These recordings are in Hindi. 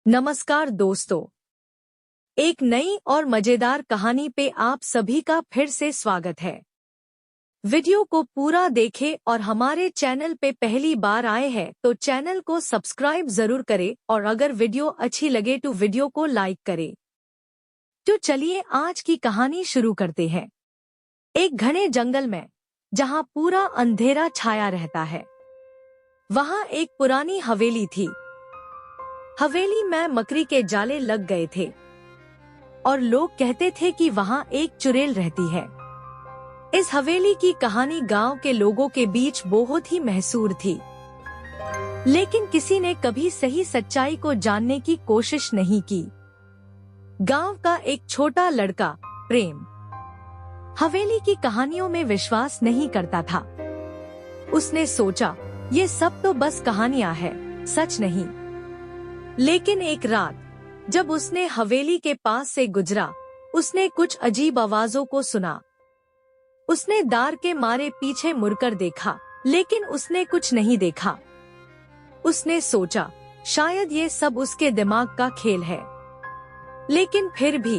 नमस्कार दोस्तों, एक नई और मजेदार कहानी पे आप सभी का फिर से स्वागत है। वीडियो को पूरा देखें और हमारे चैनल पे पहली बार आए हैं तो चैनल को सब्सक्राइब जरूर करें और अगर वीडियो अच्छी लगे तो वीडियो को लाइक करें। तो चलिए आज की कहानी शुरू करते हैं। एक घने जंगल में जहाँ पूरा अंधेरा छाया रहता है, वहाँ एक पुरानी हवेली थी। हवेली में मकड़ी के जाले लग गए थे और लोग कहते थे कि वहाँ एक चुड़ैल रहती है। इस हवेली की कहानी गांव के लोगों के बीच बहुत ही मशहूर थी, लेकिन किसी ने कभी सही सच्चाई को जानने की कोशिश नहीं की। गांव का एक छोटा लड़का प्रेम हवेली की कहानियों में विश्वास नहीं करता था। उसने सोचा ये सब तो बस कहानियां हैं, सच नहीं। लेकिन एक रात जब उसने हवेली के पास से गुजरा, उसने कुछ अजीब आवाजों को सुना। उसने डर के मारे पीछे मुड़कर देखा, लेकिन उसने कुछ नहीं देखा। उसने सोचा शायद ये सब उसके दिमाग का खेल है, लेकिन फिर भी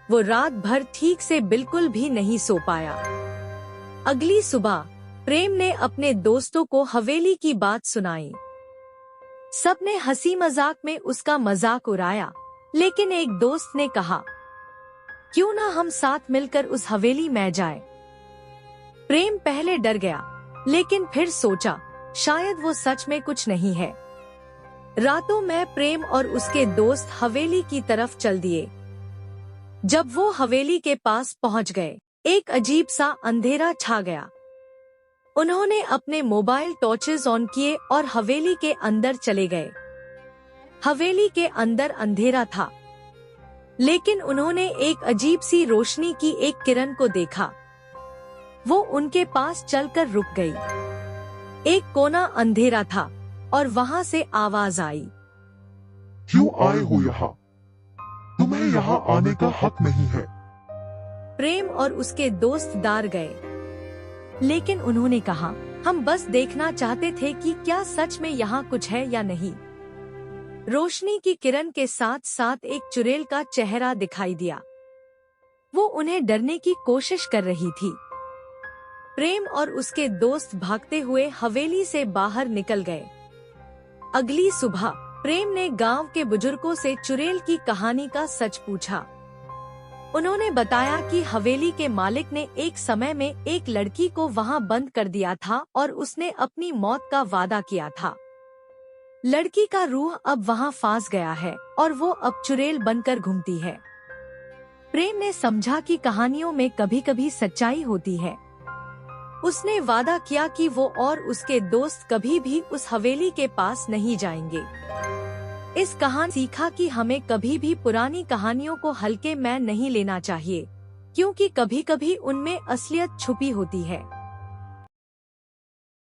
वो रात भर ठीक से बिल्कुल भी नहीं सो पाया। अगली सुबह प्रेम ने अपने दोस्तों को हवेली की बात सुनाई। सबने हंसी मजाक में उसका मजाक उड़ाया, लेकिन एक दोस्त ने कहा, क्यों ना हम साथ मिलकर उस हवेली में जाएं? प्रेम पहले डर गया, लेकिन फिर सोचा शायद वो सच में कुछ नहीं है। रातों में प्रेम और उसके दोस्त हवेली की तरफ चल दिए। जब वो हवेली के पास पहुंच गए, एक अजीब सा अंधेरा छा गया। उन्होंने अपने मोबाइल टॉर्चेस ऑन किए और हवेली के अंदर चले गए। हवेली के अंदर अंधेरा था, लेकिन उन्होंने एक अजीब सी रोशनी की एक किरण को देखा। वो उनके पास चलकर रुक गई। एक कोना अंधेरा था और वहाँ से आवाज आई, क्यों आए हो यहाँ? तुम्हें यहाँ आने का हक नहीं है। प्रेम और उसके दोस्त डर गए, लेकिन उन्होंने कहा, हम बस देखना चाहते थे कि क्या सच में यहाँ कुछ है या नहीं। रोशनी की किरण के साथ साथ एक चुड़ैल का चेहरा दिखाई दिया। वो उन्हें डरने की कोशिश कर रही थी। प्रेम और उसके दोस्त भागते हुए हवेली से बाहर निकल गए। अगली सुबह प्रेम ने गांव के बुजुर्गों से चुड़ैल की कहानी का सच पूछा। उन्होंने बताया कि हवेली के मालिक ने एक समय में एक लड़की को वहां बंद कर दिया था और उसने अपनी मौत का वादा किया था। लड़की का रूह अब वहां फंस गया है और वो अब चुड़ैल बनकर घूमती है। प्रेम ने समझा कि कहानियों में कभी कभी सच्चाई होती है। उसने वादा किया कि वो और उसके दोस्त कभी भी उस हवेली के पास नहीं जाएंगे। इस कहानी सीखा कि हमें कभी भी पुरानी कहानियों को हल्के में नहीं लेना चाहिए, क्योंकि कभी कभी उनमें असलियत छुपी होती है।